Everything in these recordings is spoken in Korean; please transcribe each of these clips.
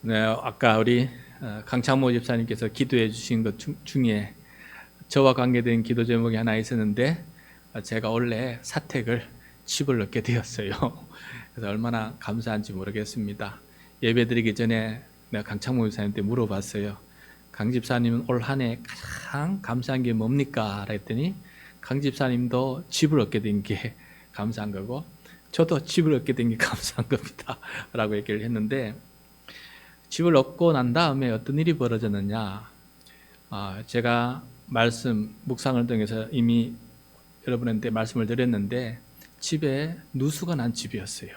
네, 아까 우리 강창모 집사님께서 기도해 주신 것 중에 저와 관계된 기도 제목이 하나 있었는데 제가 원래 사택을 집을 얻게 되었어요. 그래서 얼마나 감사한지 모르겠습니다. 예배드리기 전에 내가 강창모 집사님한테 물어봤어요. 강 집사님은 올 한 해 가장 감사한 게 뭡니까? 했더니 강 집사님도 집을 얻게 된 게 감사한 거고 저도 집을 얻게 된 게 감사한 겁니다. 라고 얘기를 했는데 집을 얻고 난 다음에 어떤 일이 벌어졌느냐, 제가 묵상을 통해서 이미 여러분한테 말씀을 드렸는데 집에 누수가 난 집이었어요.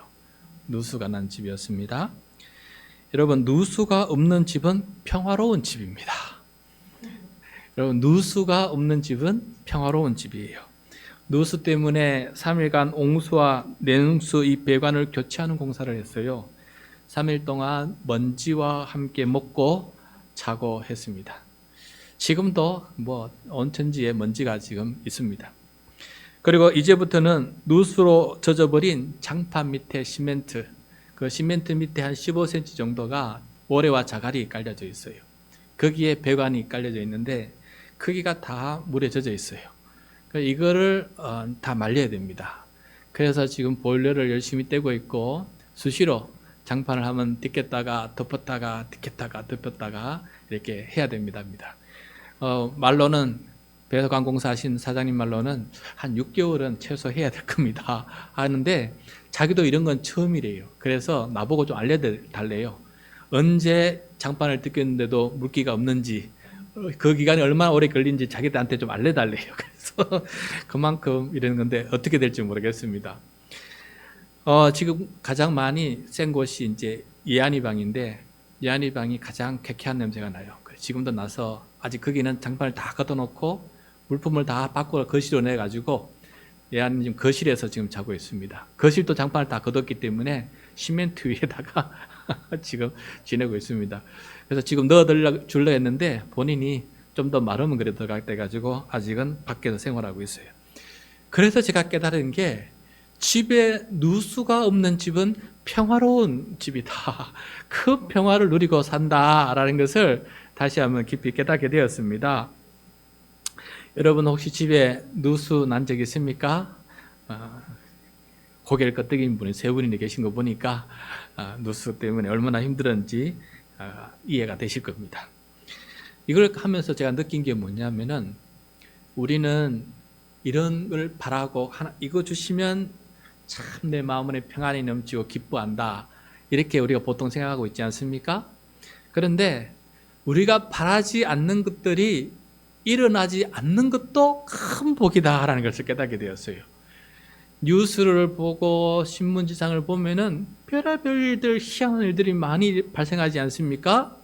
누수가 난 집이었습니다. 여러분, 누수가 없는 집은 평화로운 집입니다. 여러분, 누수가 없는 집은 평화로운 집이에요. 누수 때문에 3일간 옹수와 내능수 이 배관을 교체하는 공사를 했어요. 3일 동안 먼지와 함께 먹고 자고 했습니다. 지금도 온 천지에 먼지가 지금 있습니다. 그리고 이제부터는 누수로 젖어버린 장판 밑에 시멘트, 그 시멘트 밑에 한 15cm 정도가 모래와 자갈이 깔려져 있어요. 거기에 배관이 깔려져 있는데 크기가 다 물에 젖어 있어요. 이거를 다 말려야 됩니다. 그래서 지금 보일러를 열심히 떼고 있고 수시로 장판을 하면 딛겠다가 덮었다가 딛겠다가 덮었다가 이렇게 해야 됩니다. 말로는 배관공사 하신 사장님 말로는 한 6개월은 최소 해야 될 겁니다 하는데 자기도 이런 건 처음이래요. 그래서 나보고 좀 알려달래요. 언제 장판을 뜯겼는데도 물기가 없는지, 그 기간이 얼마나 오래 걸린지 자기들한테 좀 알려달래요. 그래서 그만큼 이런 건데 어떻게 될지 모르겠습니다. 지금 가장 많이 센 곳이 이제 예안이 방인데 예안이 방이 가장 쾌쾌한 냄새가 나요. 지금도 나서 아직 거기는 장판을 다 걷어놓고 물품을 다 밖으로 거실로 내가지고 예안이 지금 거실에서 지금 자고 있습니다. 거실도 장판을 다 걷었기 때문에 시멘트 위에다가 지금 지내고 있습니다. 그래서 지금 넣어주려 했는데 본인이 좀 더 마르면 그래 들어갈 때 가지고 아직은 밖에서 생활하고 있어요. 그래서 제가 깨달은 게 집에 누수가 없는 집은 평화로운 집이다. 그 평화를 누리고 산다라는 것을 다시 한번 깊이 깨닫게 되었습니다. 여러분 혹시 집에 누수 난 적 있습니까? 고개를 끄덕인 분이 3분이나 계신 거 보니까 누수 때문에 얼마나 힘들었는지 이해가 되실 겁니다. 이걸 하면서 제가 느낀 게 뭐냐면은 우리는 이런 걸 바라고 이거 주시면 참 내 마음에 평안이 넘치고 기뻐한다, 이렇게 우리가 보통 생각하고 있지 않습니까? 그런데 우리가 바라지 않는 것들이 일어나지 않는 것도 큰 복이다라는 것을 깨닫게 되었어요. 뉴스를 보고 신문지상을 보면은 별의별 일들, 희한한 일들이 많이 발생하지 않습니까?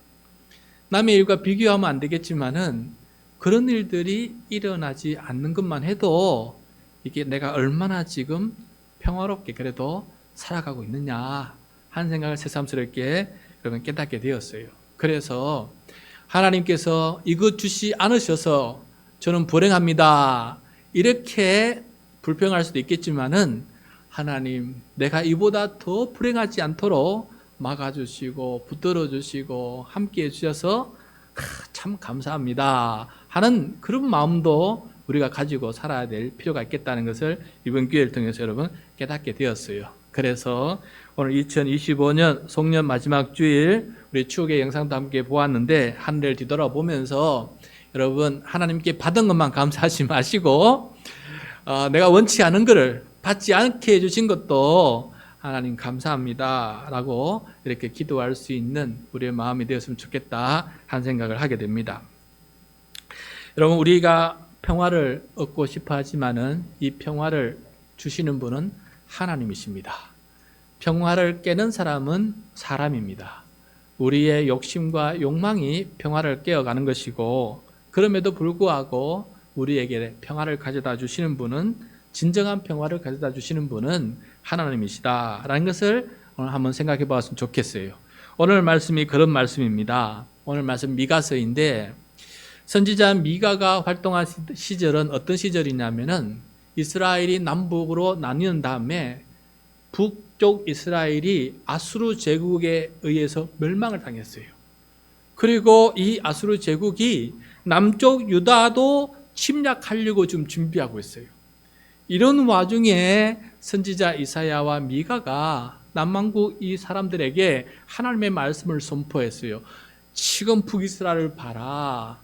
남의 일과 비교하면 안 되겠지만은 그런 일들이 일어나지 않는 것만 해도 이게 내가 얼마나 지금 평화롭게 그래도 살아가고 있느냐 하는 생각을 새삼스럽게 여러분 깨닫게 되었어요. 그래서 하나님께서 이것 주시 않으셔서 저는 불행합니다, 이렇게 불평할 수도 있겠지만은 하나님, 내가 이보다 더 불행하지 않도록 막아주시고 붙들어 주시고 함께해 주셔서 참 감사합니다 하는 그런 마음도 우리가 가지고 살아야 될 필요가 있겠다는 것을 이번 기회를 통해서 여러분 깨닫게 되었어요. 그래서 오늘 2025년 송년 마지막 주일 우리 추억의 영상도 함께 보았는데 한 해를 뒤돌아보면서 여러분 하나님께 받은 것만 감사하지 마시고 내가 원치 않은 것을 받지 않게 해주신 것도 하나님 감사합니다 라고 이렇게 기도할 수 있는 우리의 마음이 되었으면 좋겠다 하는 생각을 하게 됩니다. 여러분, 우리가 평화를 얻고 싶어 하지만은 이 평화를 주시는 분은 하나님이십니다. 평화를 깨는 사람은 사람입니다. 우리의 욕심과 욕망이 평화를 깨어가는 것이고, 그럼에도 불구하고 우리에게 평화를 가져다 주시는 분은, 진정한 평화를 가져다 주시는 분은 하나님이시다라는 것을 오늘 한번 생각해 보았으면 좋겠어요. 오늘 말씀이 그런 말씀입니다. 오늘 말씀 미가서인데 선지자 미가가 활동한 시절은 어떤 시절이냐면은 이스라엘이 남북으로 나뉘는 다음에 북쪽 이스라엘이 아수르 제국에 의해서 멸망을 당했어요. 그리고 이 아수르 제국이 남쪽 유다도 침략하려고 지금 준비하고 있어요. 이런 와중에 선지자 이사야와 미가가 남왕국 이 사람들에게 하나님의 말씀을 선포했어요. 지금 북이스라엘을 봐라.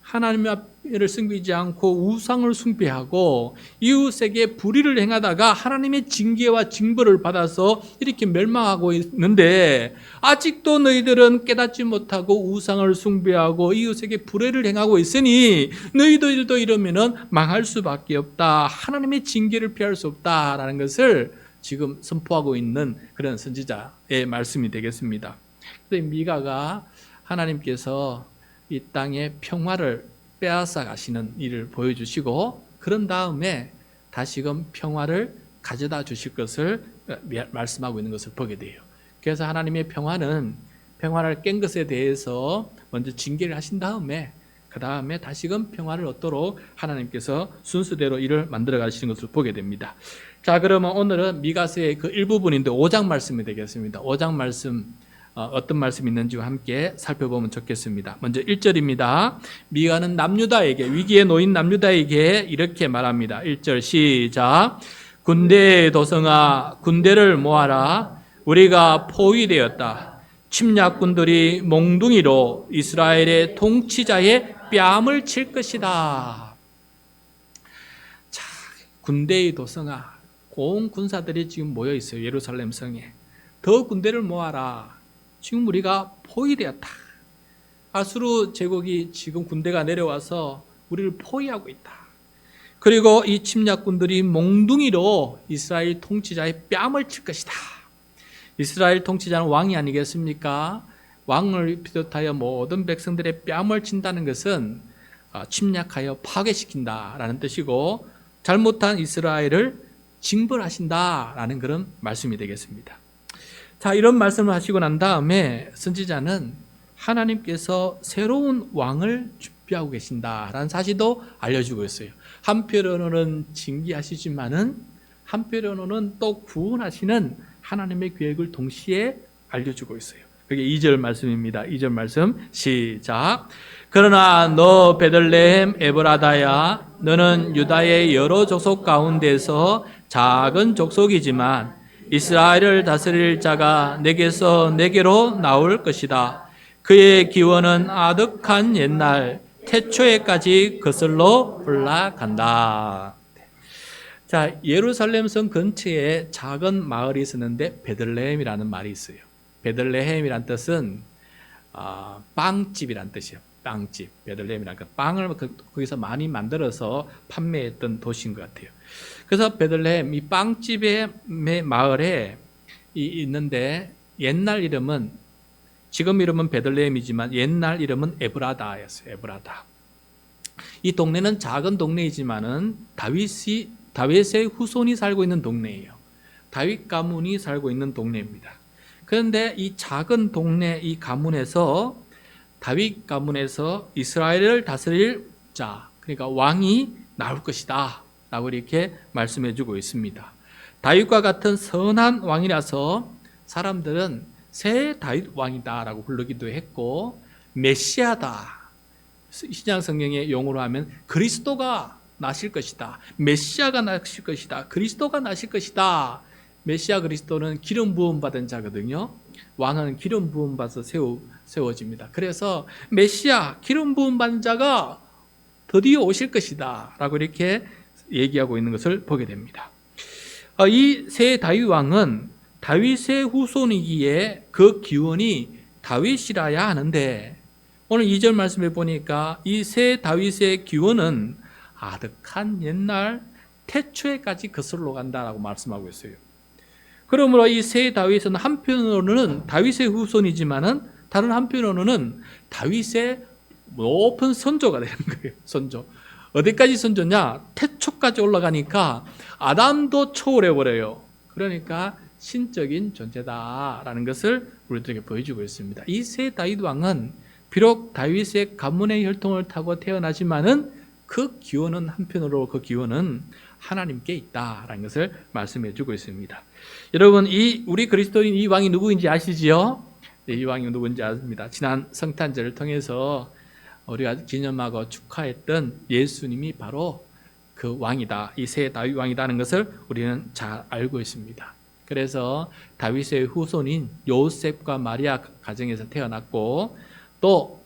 하나님을 섬기지 않고 우상을 숭배하고 이웃에게 불의를 행하다가 하나님의 징계와 징벌을 받아서 이렇게 멸망하고 있는데 아직도 너희들은 깨닫지 못하고 우상을 숭배하고 이웃에게 불의를 행하고 있으니 너희들도 이러면은 망할 수밖에 없다. 하나님의 징계를 피할 수 없다라는 것을 지금 선포하고 있는 그런 선지자의 말씀이 되겠습니다. 그래서 미가가 하나님께서 이 땅에 평화를 빼앗아 가시는 일을 보여주시고 그런 다음에 다시금 평화를 가져다 주실 것을 말씀하고 있는 것을 보게 돼요. 그래서 하나님의 평화는 평화를 깬 것에 대해서 먼저 징계를 하신 다음에 그 다음에 다시금 평화를 얻도록 하나님께서 순서대로 일을 만들어 가시는 것을 보게 됩니다. 자, 그러면 오늘은 미가서의 그 일부분인데 5장 말씀이 되겠습니다. 5장 말씀 어떤 말씀이 있는지와 함께 살펴보면 좋겠습니다. 먼저 1절입니다. 미가는 남유다에게 위기에 놓인 남유다에게 이렇게 말합니다. 1절 시작. 군대의 도성아 군대를 모아라. 우리가 포위되었다. 침략군들이 몽둥이로 이스라엘의 통치자의 뺨을 칠 것이다. 자, 군대의 도성아 온 군사들이 지금 모여 있어요. 예루살렘 성에. 더 군대를 모아라. 지금 우리가 포위되었다. 아수르 제국이 지금 군대가 내려와서 우리를 포위하고 있다. 그리고 이 침략군들이 몽둥이로 이스라엘 통치자의 뺨을 칠 것이다. 이스라엘 통치자는 왕이 아니겠습니까? 왕을 비롯하여 모든 백성들의 뺨을 친다는 것은 침략하여 파괴시킨다라는 뜻이고 잘못한 이스라엘을 징벌하신다라는 그런 말씀이 되겠습니다. 자, 이런 말씀을 하시고 난 다음에 선지자는 하나님께서 새로운 왕을 준비하고 계신다라는 사실도 알려주고 있어요. 한편으로는 징계하시지만은 한편으로는 또 구원하시는 하나님의 계획을 동시에 알려주고 있어요. 그게 2절 말씀입니다. 2절 말씀 시작. 그러나 너 베들레헴 에브라다야 너는 유다의 여러 족속 가운데서 작은 족속이지만 이스라엘을 다스릴 자가 내게서 내게로 나올 것이다. 그의 기원은 아득한 옛날 태초에까지 거슬러 올라간다. 자, 예루살렘 성 근처에 작은 마을이 있었는데 베들레헴이라는 말이 있어요. 베들레헴이란 뜻은 빵집이란 뜻이에요. 빵집, 베들레헴이란 빵을 거기서 많이 만들어서 판매했던 도시인 것 같아요. 그래서 베들레헴 이 빵집의 마을에 있는데 옛날 이름은 지금 이름은 베들레헴이지만 옛날 이름은 에브라다였어요. 에브라다. 이 동네는 작은 동네이지만은 다윗의 후손이 살고 있는 동네예요. 다윗 가문이 살고 있는 동네입니다. 그런데 이 작은 동네 이 가문에서 다윗 가문에서 이스라엘을 다스릴 자, 그러니까 왕이 나올 것이다 라고 이렇게 말씀해 주고 있습니다. 다윗과 같은 선한 왕이라서 사람들은 새 다윗 왕이다 라고 부르기도 했고 메시아다, 신약 성경의 용어로 하면 그리스도가 나실 것이다, 메시아가 나실 것이다, 그리스도가 나실 것이다. 메시아 그리스도는 기름 부음 받은 자거든요. 왕은 기름 부음 받아서 세워집니다. 그래서 메시아 기름 부음 받은 자가 드디어 오실 것이다 라고 이렇게 얘기하고 있는 것을 보게 됩니다. 이 새 다윗 왕은 다윗의 후손이기에 그 기원이 다윗이라야 하는데 오늘 2절 말씀에 보니까 이 새 다윗의 기원은 아득한 옛날 태초에까지 거슬러 간다라고 말씀하고 있어요. 그러므로 이 새 다윗은 한편으로는 다윗의 후손이지만은 다른 한편으로는 다윗의 높은 선조가 되는 거예요. 선조. 어디까지 선조냐? 태초까지 올라가니까 아담도 초월해 버려요. 그러니까 신적인 존재다라는 것을 우리들에게 보여주고 있습니다. 이 새 다윗 왕은 비록 다윗의 가문의 혈통을 타고 태어나지만은 그 기원은 한편으로 그 기원은 하나님께 있다라는 것을 말씀해 주고 있습니다. 여러분, 우리 그리스도인 이 왕이 누구인지 아시지요? 네, 이 왕이 누구인지 아십니다. 지난 성탄절을 통해서 우리가 기념하고 축하했던 예수님이 바로 그 왕이다, 이 새 다윗 왕이다는 것을 우리는 잘 알고 있습니다. 그래서 다윗의 후손인 요셉과 마리아 가정에서 태어났고, 또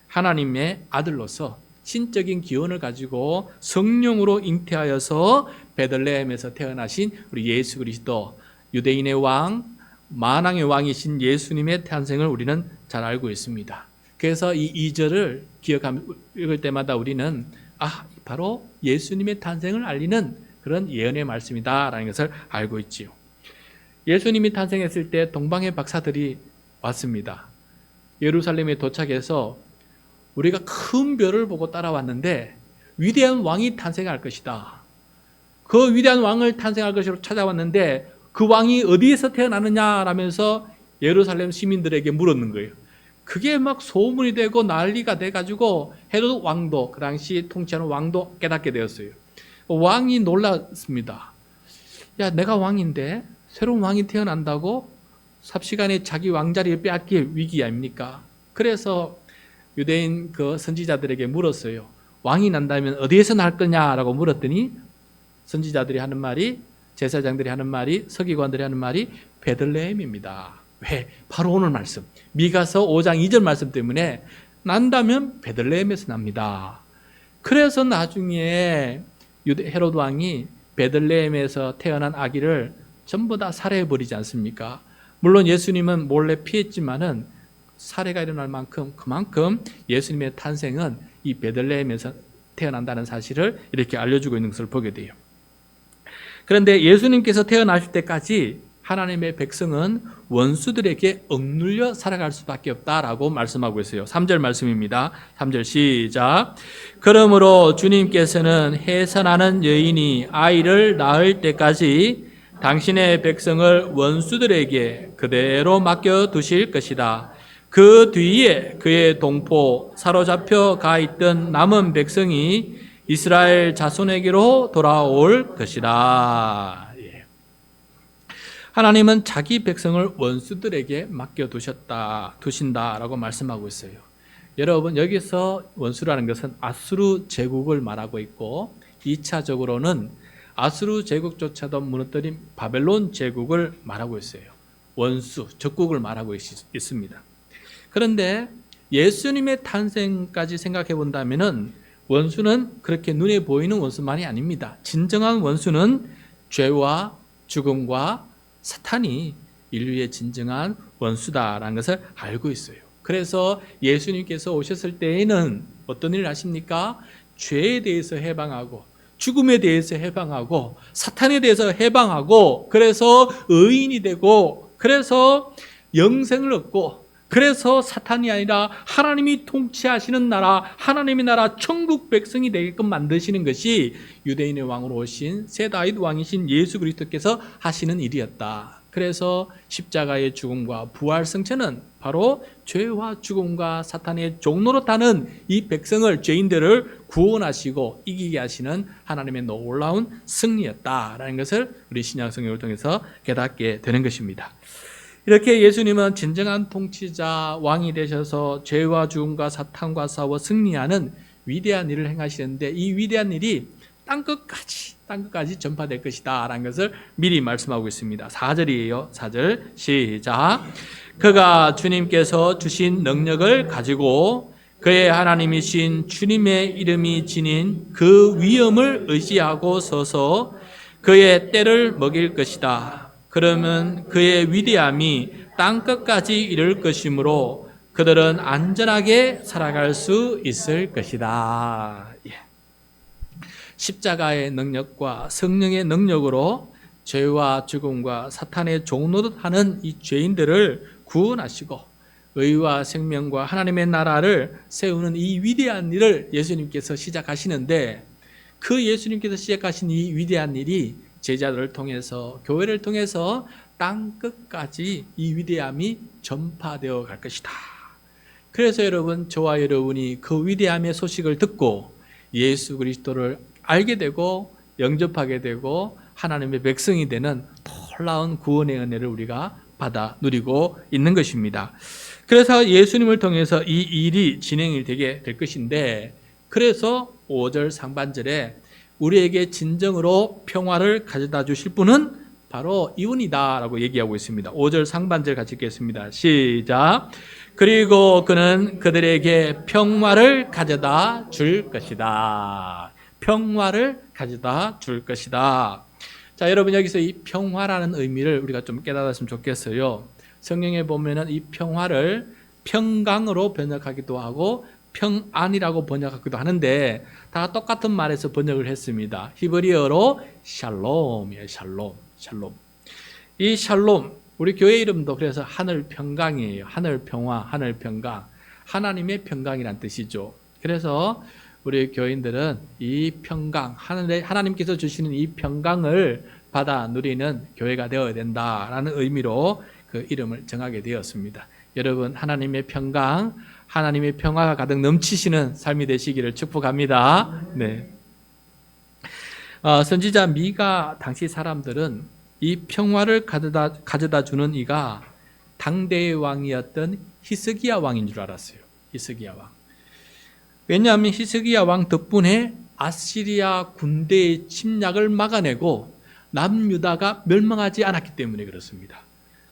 하나님의 아들로서 신적인 기원을 가지고 성령으로 잉태하여서 베들레헴에서 태어나신 우리 예수 그리스도, 유대인의 왕, 만왕의 왕이신 예수님의 탄생을 우리는 잘 알고 있습니다. 그래서 이 2절을 읽을 때마다 우리는 바로 예수님의 탄생을 알리는 그런 예언의 말씀이다라는 것을 알고 있지요. 예수님이 탄생했을 때 동방의 박사들이 왔습니다. 예루살렘에 도착해서 우리가 큰 별을 보고 따라왔는데 위대한 왕이 탄생할 것이다. 그 위대한 왕을 탄생할 것으로 찾아왔는데 그 왕이 어디에서 태어나느냐라면서 예루살렘 시민들에게 물었는 거예요. 그게 막 소문이 되고 난리가 돼가지고 헤롯 왕도, 그 당시 통치하는 왕도 깨닫게 되었어요. 왕이 놀랐습니다. 야, 내가 왕인데 새로운 왕이 태어난다고? 삽시간에 자기 왕자리를 빼앗길 위기 아닙니까? 그래서 유대인 그 선지자들에게 물었어요. 왕이 난다면 어디에서 날 거냐라고 물었더니 선지자들이 하는 말이, 제사장들이 하는 말이, 서기관들이 하는 말이 베들레헴입니다. 왜? 바로 오늘 말씀, 미가서 5장 2절 말씀 때문에 난다면 베들레헴에서 납니다. 그래서 나중에 헤롯 왕이 베들레헴에서 태어난 아기를 전부 다 살해해버리지 않습니까? 물론 예수님은 몰래 피했지만은 살해가 일어날 만큼 그만큼 예수님의 탄생은 이 베들레헴에서 태어난다는 사실을 이렇게 알려주고 있는 것을 보게 돼요. 그런데 예수님께서 태어나실 때까지 하나님의 백성은 원수들에게 억눌려 살아갈 수밖에 없다라고 말씀하고 있어요. 3절 말씀입니다. 3절 시작. 그러므로 주님께서는 해산하는 여인이 아이를 낳을 때까지 당신의 백성을 원수들에게 그대로 맡겨두실 것이다. 그 뒤에 그의 동포 사로잡혀 가 있던 남은 백성이 이스라엘 자손에게로 돌아올 것이다. 하나님은 자기 백성을 원수들에게 두신다라고 말씀하고 있어요. 여러분, 여기서 원수라는 것은 아수르 제국을 말하고 있고 2차적으로는 아수르 제국조차도 무너뜨린 바벨론 제국을 말하고 있어요. 원수, 적국을 말하고 있습니다. 그런데 예수님의 탄생까지 생각해 본다면은 원수는 그렇게 눈에 보이는 원수만이 아닙니다. 진정한 원수는 죄와 죽음과 사탄이 인류의 진정한 원수다라는 것을 알고 있어요. 그래서 예수님께서 오셨을 때에는 어떤 일을 하십니까? 죄에 대해서 해방하고 죽음에 대해서 해방하고 사탄에 대해서 해방하고, 그래서 의인이 되고, 그래서 영생을 얻고, 그래서 사탄이 아니라 하나님이 통치하시는 나라, 하나님의 나라 천국 백성이 되게끔 만드시는 것이 유대인의 왕으로 오신 새 다윗 왕이신 예수 그리스도께서 하시는 일이었다. 그래서 십자가의 죽음과 부활 승천은 바로 죄와 죽음과 사탄의 종노릇하는 이 백성을, 죄인들을 구원하시고 이기게 하시는 하나님의 놀라운 승리였다라는 것을 우리 신약 성경을 통해서 깨닫게 되는 것입니다. 이렇게 예수님은 진정한 통치자, 왕이 되셔서 죄와 죽음과 사탄과 싸워 승리하는 위대한 일을 행하시는데, 이 위대한 일이 땅끝까지 전파될 것이다 라는 것을 미리 말씀하고 있습니다. 4절이에요. 4절 시작. 그가 주님께서 주신 능력을 가지고 그의 하나님이신 주님의 이름이 지닌 그 위엄을 의지하고 서서 그의 때를 먹일 것이다. 그러면 그의 위대함이 땅끝까지 이를 것이므로 그들은 안전하게 살아갈 수 있을 것이다. 십자가의 능력과 성령의 능력으로 죄와 죽음과 사탄의 종노릇하는 이 죄인들을 구원하시고 의와 생명과 하나님의 나라를 세우는 이 위대한 일을 예수님께서 시작하시는데, 그 예수님께서 시작하신 이 위대한 일이 제자들을 통해서, 교회를 통해서 땅끝까지 이 위대함이 전파되어 갈 것이다. 그래서 여러분, 저와 여러분이 그 위대함의 소식을 듣고 예수 그리스도를 알게 되고 영접하게 되고 하나님의 백성이 되는 놀라운 구원의 은혜를 우리가 받아 누리고 있는 것입니다. 그래서 예수님을 통해서 이 일이 진행이 되게 될 것인데, 그래서 5절 상반절에 우리에게 진정으로 평화를 가져다 주실 분은 바로 이분이다 라고 얘기하고 있습니다. 5절 상반절 같이 읽겠습니다. 시작. 그리고 그는 그들에게 평화를 가져다 줄 것이다. 평화를 가져다 줄 것이다. 자, 여러분, 여기서 이 평화라는 의미를 우리가 좀 깨달았으면 좋겠어요. 성경에 보면은 이 평화를 평강으로 번역하기도 하고 평안이라고 번역하기도 하는데, 다 똑같은 말에서 번역을 했습니다. 히브리어로 샬롬이에요. 샬롬. 이 샬롬, 우리 교회 이름도 그래서 하늘 평강이에요. 하늘 평화, 하늘 평강. 하나님의 평강이란 뜻이죠. 그래서 우리 교인들은 이 평강, 하나님께서 주시는 이 평강을 받아 누리는 교회가 되어야 된다라는 의미로 그 이름을 정하게 되었습니다. 여러분, 하나님의 평강, 하나님의 평화가 가득 넘치시는 삶이 되시기를 축복합니다. 네. 선지자 미가 당시 사람들은 이 평화를 가져다 주는 이가 당대의 왕이었던 히스기야 왕인 줄 알았어요. 히스기야 왕. 왜냐하면 히스기야 왕 덕분에 아시리아 군대의 침략을 막아내고 남유다가 멸망하지 않았기 때문에 그렇습니다.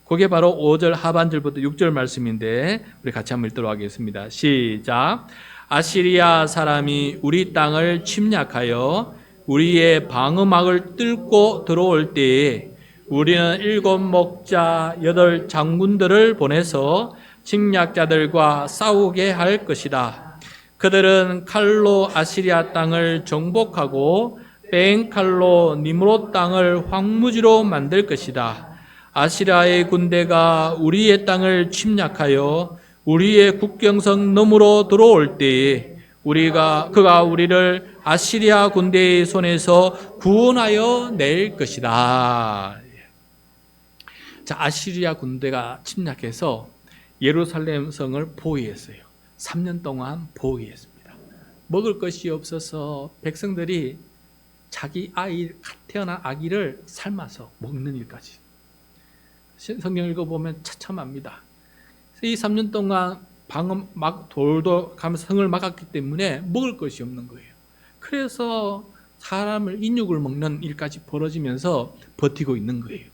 그게 바로 5절 하반절부터 6절 말씀인데 우리 같이 한번 읽도록 하겠습니다. 시작. 아시리아 사람이 우리 땅을 침략하여 우리의 방어막을 뚫고 들어올 때에 우리는 7 목자 8 장군들을 보내서 침략자들과 싸우게 할 것이다. 그들은 칼로 아시리아 땅을 정복하고 뺀 칼로 니므롯 땅을 황무지로 만들 것이다. 아시리아의 군대가 우리의 땅을 침략하여 우리의 국경선 너머로 들어올 때에 그가 우리를 아시리아 군대의 손에서 구원하여 낼 것이다. 자, 아시리아 군대가 침략해서 예루살렘 성을 포위했어요. 3년 동안 포위했습니다. 먹을 것이 없어서 백성들이 자기 태어난 아기를 삶아서 먹는 일까지. 성경 읽어보면 처참합니다. 이 3년 동안 돌도 가면서 성을 막았기 때문에 먹을 것이 없는 거예요. 그래서 사람을 인육을 먹는 일까지 벌어지면서 버티고 있는 거예요.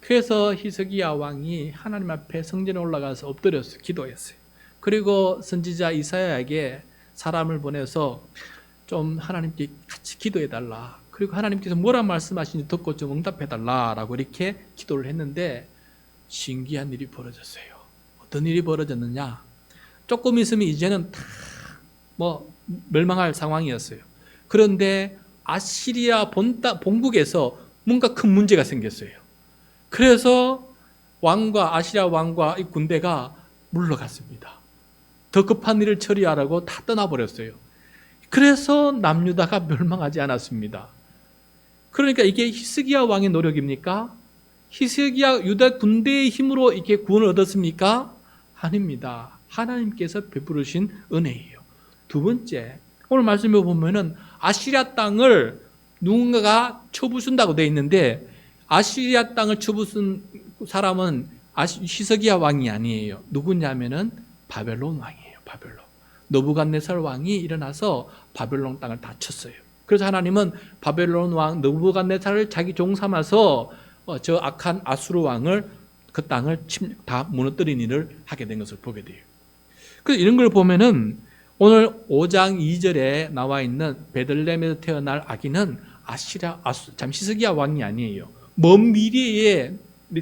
그래서 히스기야 왕이 하나님 앞에 성전에 올라가서 엎드려서 기도했어요. 그리고 선지자 이사야에게 사람을 보내서 좀 하나님께 같이 기도해달라. 그리고 하나님께서 뭐라 말씀하시는지 듣고 좀 응답해달라라고 이렇게 기도를 했는데 신기한 일이 벌어졌어요. 어떤 일이 벌어졌느냐? 조금 있으면 이제는 다 멸망할 상황이었어요. 그런데 아시리아 본국에서 뭔가 큰 문제가 생겼어요. 그래서 아시리아 왕과 이 군대가 물러갔습니다. 더 급한 일을 처리하라고 다 떠나버렸어요. 그래서 남유다가 멸망하지 않았습니다. 그러니까 이게 히스기야 왕의 노력입니까? 히스기야 유다 군대의 힘으로 이렇게 구원을 얻었습니까? 아닙니다. 하나님께서 베푸르신 은혜예요. 두 번째, 오늘 말씀에 보면은 아시리아 땅을 누군가가 쳐부순다고 되어 있는데 아시리아 땅을 쳐부순 사람은 히스기야 왕이 아니에요. 누구냐면은 바벨론 왕이에요. 바벨론. 느부갓네살 왕이 일어나서 바벨론 땅을 다 쳤어요. 그래서 하나님은 바벨론 왕 느부갓네살을 자기 종 삼아서 저 악한 아수르 왕을 그 땅을 다 무너뜨린 일을 하게 된 것을 보게 돼요. 그래서 이런 걸 보면은 오늘 5장 2절에 나와 있는 베들레헴에서 태어날 아기는 히스기야 왕이 아니에요. 먼 미래에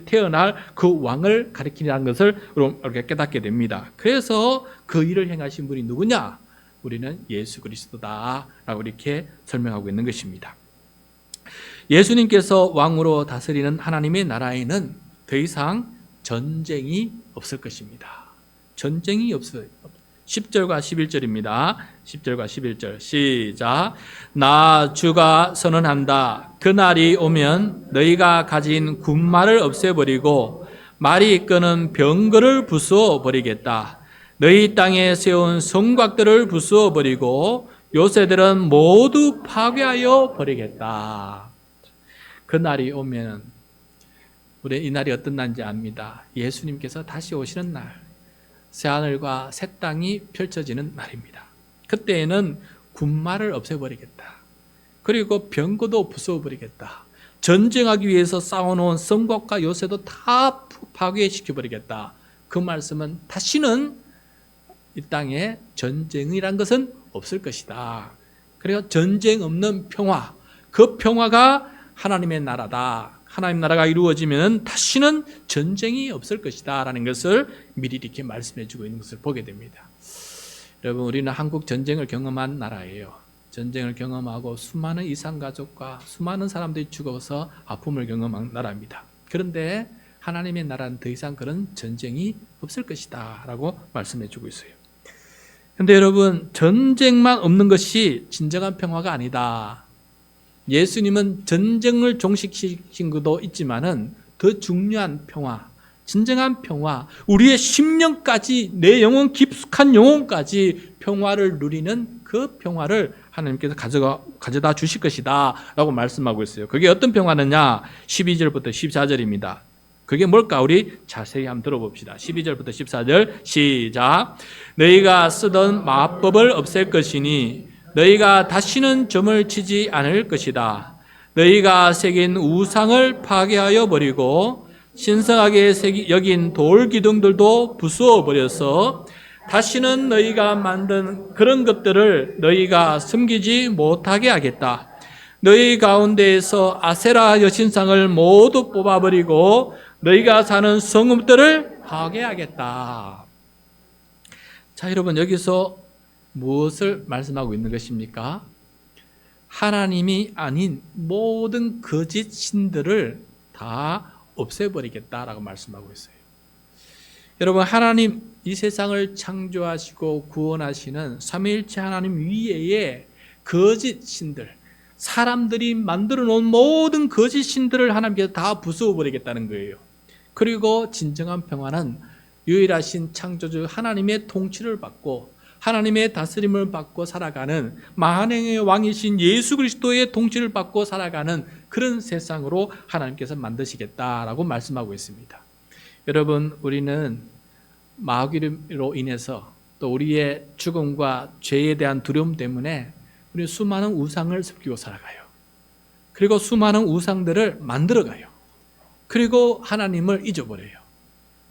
태어날 그 왕을 가리키는 것을 우리가 깨닫게 됩니다. 그래서 그 일을 행하신 분이 누구냐? 우리는 예수 그리스도다라고 이렇게 설명하고 있는 것입니다. 예수님께서 왕으로 다스리는 하나님의 나라에는 더 이상 전쟁이 없을 것입니다. 전쟁이 없어요. 10절과 11절입니다. 10절과 11절 시작. 나 주가 선언한다. 그날이 오면 너희가 가진 군마를 없애버리고 말이 이끄는 병거를 부수어 버리겠다. 너희 땅에 세운 성곽들을 부수어 버리고 요새들은 모두 파괴하여 버리겠다. 그 날이 오면 우리 이 날이 어떤 날인지 압니다. 예수님께서 다시 오시는 날, 새하늘과 새 땅이 펼쳐지는 날입니다. 그때에는 군마를 없애버리겠다. 그리고 병거도 부숴버리겠다. 전쟁하기 위해서 쌓아놓은 성곽과 요새도 다 파괴시켜버리겠다. 그 말씀은 다시는 이 땅에 전쟁이란 것은 없을 것이다. 그리고 전쟁 없는 평화, 그 평화가 하나님의 나라다. 하나님 나라가 이루어지면 다시는 전쟁이 없을 것이다 라는 것을 미리 이렇게 말씀해 주고 있는 것을 보게 됩니다. 여러분, 우리는 한국 전쟁을 경험한 나라예요. 전쟁을 경험하고 수많은 이산가족과 수많은 사람들이 죽어서 아픔을 경험한 나라입니다. 그런데 하나님의 나라는 더 이상 그런 전쟁이 없을 것이다 라고 말씀해 주고 있어요. 그런데 여러분, 전쟁만 없는 것이 진정한 평화가 아니다. 예수님은 전쟁을 종식시킨 것도 있지만은 더 중요한 평화, 진정한 평화, 우리의 심령까지, 내 영혼 깊숙한 영혼까지 평화를 누리는 그 평화를 하나님께서 가져다 주실 것이다 라고 말씀하고 있어요. 그게 어떤 평화느냐? 12절부터 14절입니다. 그게 뭘까? 우리 자세히 한번 들어봅시다. 12절부터 14절 시작. 너희가 쓰던 마법을 없앨 것이니 너희가 다시는 점을 치지 않을 것이다. 너희가 새긴 우상을 파괴하여 버리고 신성하게 여긴 돌 기둥들도 부수어 버려서 다시는 너희가 만든 그런 것들을 너희가 섬기지 못하게 하겠다. 너희 가운데에서 아세라 여신상을 모두 뽑아버리고 너희가 사는 성읍들을 파괴하겠다. 자, 여러분, 여기서 무엇을 말씀하고 있는 것입니까? 하나님이 아닌 모든 거짓 신들을 다 없애버리겠다라고 말씀하고 있어요. 여러분, 하나님 이 세상을 창조하시고 구원하시는 삼위일체 하나님 위에 거짓 신들, 사람들이 만들어 놓은 모든 거짓 신들을 하나님께서 다 부수어버리겠다는 거예요. 그리고 진정한 평화는 유일하신 창조주 하나님의 통치를 받고 하나님의 다스림을 받고 살아가는 만왕의 왕이신 예수 그리스도의 통치를 받고 살아가는 그런 세상으로 하나님께서 만드시겠다라고 말씀하고 있습니다. 여러분, 우리는 마귀로 인해서 또 우리의 죽음과 죄에 대한 두려움 때문에 우리 수많은 우상을 섬기고 살아가요. 그리고 수많은 우상들을 만들어가요. 그리고 하나님을 잊어버려요.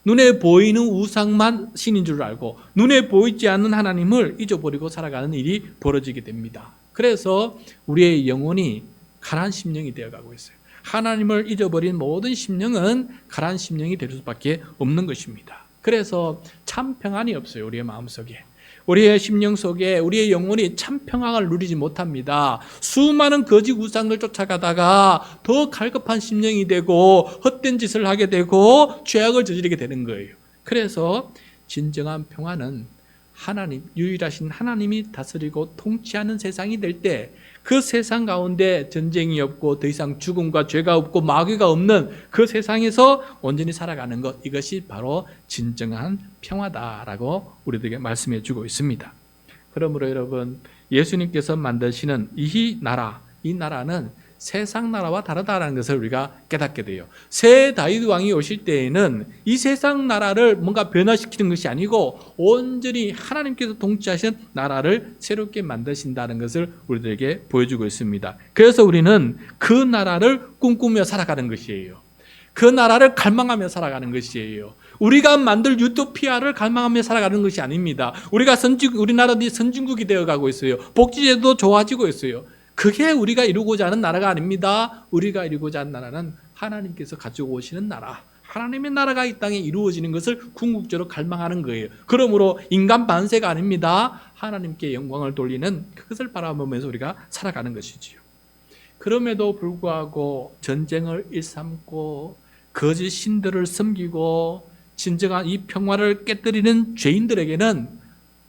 눈에 보이는 우상만 신인 줄 알고 눈에 보이지 않는 하나님을 잊어버리고 살아가는 일이 벌어지게 됩니다. 그래서 우리의 영혼이 가라앉은 심령이 되어가고 있어요. 하나님을 잊어버린 모든 심령은 가라앉은 심령이 될 수밖에 없는 것입니다. 그래서 참 평안이 없어요. 우리의 마음속에. 우리의 심령 속에 우리의 영혼이 참 평안을 누리지 못합니다. 수많은 거짓 우상을 쫓아가다가 더 갈급한 심령이 되고 헛된 짓을 하게 되고 죄악을 저지르게 되는 거예요. 그래서 진정한 평안은 하나님, 유일하신 하나님이 다스리고 통치하는 세상이 될 때 그 세상 가운데 전쟁이 없고 더 이상 죽음과 죄가 없고 마귀가 없는 그 세상에서 온전히 살아가는 것, 이것이 바로 진정한 평화다라고 우리들에게 말씀해 주고 있습니다. 그러므로 여러분, 예수님께서 만드시는 이 나라는 세상 나라와 다르다는 것을 우리가 깨닫게 돼요. 새 다윗 왕이 오실 때에는 이 세상 나라를 뭔가 변화시키는 것이 아니고 온전히 하나님께서 통치하신 나라를 새롭게 만드신다는 것을 우리들에게 보여주고 있습니다. 그래서 우리는 그 나라를 꿈꾸며 살아가는 것이에요. 그 나라를 갈망하며 살아가는 것이에요. 우리가 만들 유토피아를 갈망하며 살아가는 것이 아닙니다. 우리나라도 선진국이 되어가고 있어요. 복지제도 좋아지고 있어요. 그게 우리가 이루고자 하는 나라가 아닙니다. 우리가 이루고자 하는 나라는 하나님께서 가지고 오시는 나라, 하나님의 나라가 이 땅에 이루어지는 것을 궁극적으로 갈망하는 거예요. 그러므로 인간 반세가 아닙니다. 하나님께 영광을 돌리는 그것을 바라보면서 우리가 살아가는 것이지요. 그럼에도 불구하고 전쟁을 일삼고 거짓 신들을 섬기고 진정한 이 평화를 깨뜨리는 죄인들에게는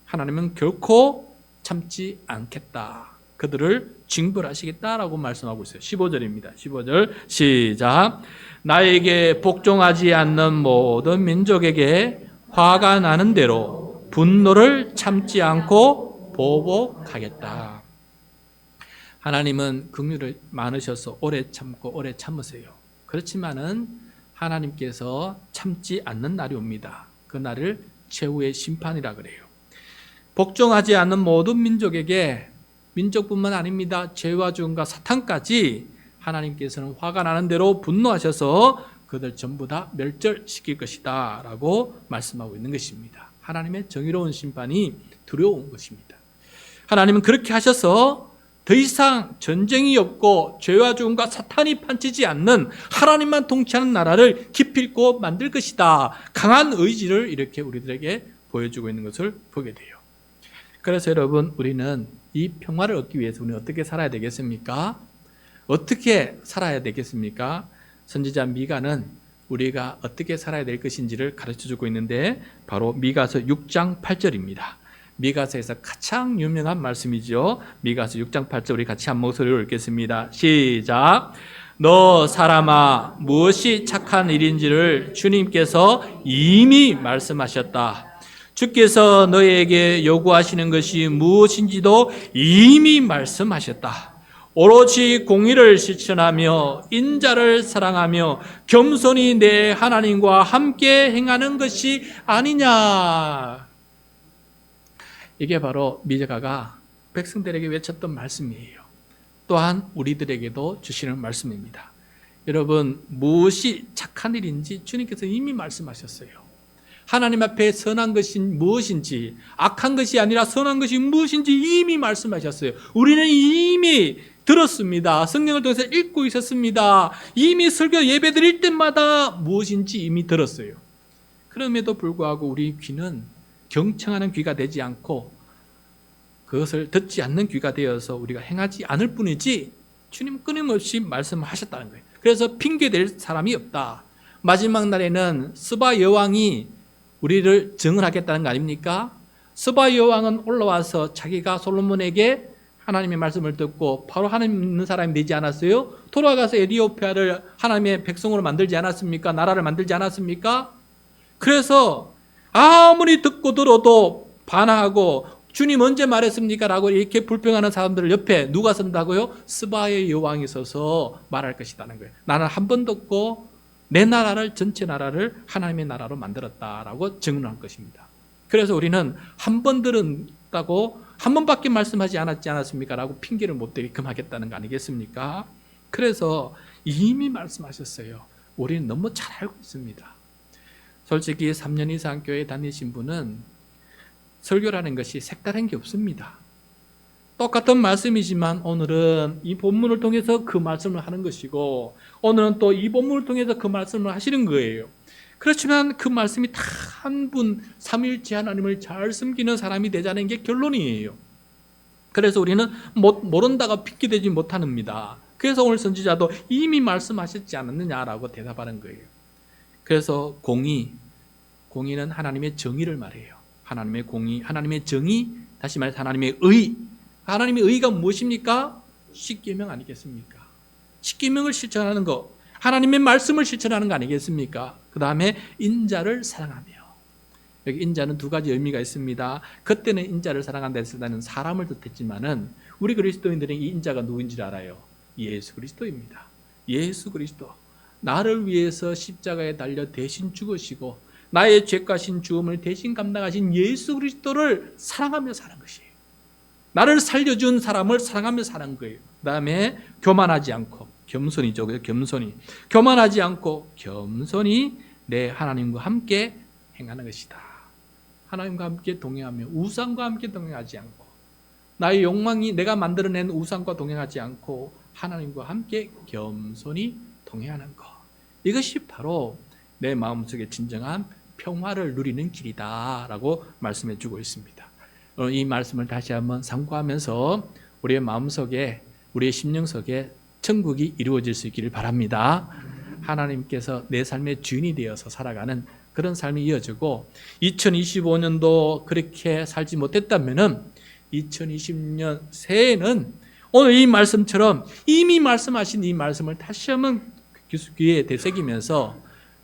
하나님은 결코 참지 않겠다. 그들을 징벌하시겠다라고 말씀하고 있어요. 15절입니다. 15절 시작. 나에게 복종하지 않는 모든 민족에게 화가 나는 대로 분노를 참지 않고 보복하겠다. 하나님은 긍휼을 많으셔서 오래 참고 오래 참으세요. 그렇지만은 하나님께서 참지 않는 날이 옵니다. 그 날을 최후의 심판이라 그래요. 복종하지 않는 모든 민족에게, 민족뿐만 아닙니다, 죄와 죽음과 사탄까지 하나님께서는 화가 나는 대로 분노하셔서 그들 전부 다 멸절시킬 것이다 라고 말씀하고 있는 것입니다. 하나님의 정의로운 심판이 두려운 것입니다. 하나님은 그렇게 하셔서 더 이상 전쟁이 없고 죄와 죽음과 사탄이 판치지 않는 하나님만 통치하는 나라를 기필코 만들 것이다. 강한 의지를 이렇게 우리들에게 보여주고 있는 것을 보게 돼요. 그래서 여러분, 우리는 이 평화를 얻기 위해서 우리는 어떻게 살아야 되겠습니까? 어떻게 살아야 되겠습니까? 선지자 미가는 우리가 어떻게 살아야 될 것인지를 가르쳐주고 있는데 바로 미가서 6장 8절입니다. 미가서에서 가장 유명한 말씀이죠. 미가서 6장 8절 우리 같이 한 목소리로 읽겠습니다. 시작. 너 사람아, 무엇이 착한 일인지를 주님께서 이미 말씀하셨다. 주께서 너에게 요구하시는 것이 무엇인지도 이미 말씀하셨다. 오로지 공의를 실천하며 인자를 사랑하며 겸손히 내 하나님과 함께 행하는 것이 아니냐. 이게 바로 미가가 백성들에게 외쳤던 말씀이에요. 또한 우리들에게도 주시는 말씀입니다. 여러분, 무엇이 착한 일인지 주님께서 이미 말씀하셨어요. 하나님 앞에 선한 것이 무엇인지, 악한 것이 아니라 선한 것이 무엇인지 이미 말씀하셨어요. 우리는 이미 들었습니다. 성경을 통해서 읽고 있었습니다. 이미 설교 예배 드릴 때마다 무엇인지 이미 들었어요. 그럼에도 불구하고 우리 귀는 경청하는 귀가 되지 않고 그것을 듣지 않는 귀가 되어서 우리가 행하지 않을 뿐이지 주님은 끊임없이 말씀하셨다는 거예요. 그래서 핑계댈 사람이 없다. 마지막 날에는 스바 여왕이 우리를 증언하겠다는 거 아닙니까? 스바 여왕은 올라와서 자기가 솔로몬에게 하나님의 말씀을 듣고 바로 하나님 믿는 사람이 되지 않았어요? 돌아가서 에티오피아를 하나님의 백성으로 만들지 않았습니까? 나라를 만들지 않았습니까? 그래서 아무리 듣고 들어도 반항하고 주님 언제 말했습니까? 라고 이렇게 불평하는 사람들 옆에 누가 선다고요? 스바의 여왕이 서서 말할 것이라는 거예요. 나는 한 번 듣고 내 나라를, 전체 나라를 하나님의 나라로 만들었다라고 증언할 것입니다. 그래서 우리는 한 번 들었다고 한 번밖에 말씀하지 않았습니까? 라고 핑계를 못 대게끔 하겠다는 거 아니겠습니까? 그래서 이미 말씀하셨어요. 우리는 너무 잘 알고 있습니다. 솔직히 3년 이상 교회 다니신 분은 설교라는 것이 색다른 게 없습니다. 똑같은 말씀이지만 오늘은 이 본문을 통해서 그 말씀을 하는 것이고 오늘은 또 이 본문을 통해서 그 말씀을 하시는 거예요. 그렇지만 그 말씀이 다 한 분 삼위일체 하나님을 잘 섬기는 사람이 되자는 게 결론이에요. 그래서 우리는 모른다가 핑계대지 못합니다. 그래서 오늘 선지자도 이미 말씀하셨지 않았느냐라고 대답하는 거예요. 그래서 공의는 하나님의 정의를 말해요. 하나님의 공의, 하나님의 정의, 다시 말해서 하나님의 의. 하나님의 의가 무엇입니까? 십계명 아니겠습니까? 십계명을 실천하는 것, 하나님의 말씀을 실천하는 거 아니겠습니까? 그 다음에 인자를 사랑하며. 여기 인자는 두 가지 의미가 있습니다. 그때는 인자를 사랑한다 했을 때는 사람을 뜻했지만은 우리 그리스도인들은 이 인자가 누구인지 알아요. 예수 그리스도입니다. 예수 그리스도. 나를 위해서 십자가에 달려 대신 죽으시고 나의 죄가 신 죽음을 대신 감당하신 예수 그리스도를 사랑하며 사는 것이에요. 나를 살려준 사람을 사랑하며 사는 거예요. 그 다음에 교만하지 않고, 겸손이죠. 겸손히. 교만하지 않고 겸손히 내 하나님과 함께 행하는 것이다. 하나님과 함께 동행하며 우상과 함께 동행하지 않고 나의 욕망이 내가 만들어낸 우상과 동행하지 않고 하나님과 함께 겸손히 동행하는 것. 이것이 바로 내 마음속에 진정한 평화를 누리는 길이다 라고 말씀해 주고 있습니다. 이 말씀을 다시 한번 상고하면서 우리의 마음속에, 우리의 심령 속에 천국이 이루어질 수 있기를 바랍니다. 하나님께서 내 삶의 주인이 되어서 살아가는 그런 삶이 이어지고 2025년도 그렇게 살지 못했다면 2020년 새해에는 오늘 이 말씀처럼 이미 말씀하신 이 말씀을 다시 한번 귀에 되새기면서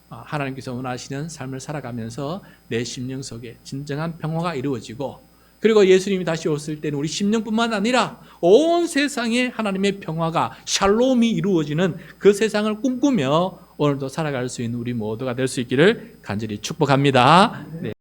하나님께서 원하시는 삶을 살아가면서 내 심령 속에 진정한 평화가 이루어지고 그리고 예수님이 다시 오실 때는 우리 심령뿐만 아니라 온 세상에 하나님의 평화가 샬롬이 이루어지는 그 세상을 꿈꾸며 오늘도 살아갈 수 있는 우리 모두가 될 수 있기를 간절히 축복합니다. 네.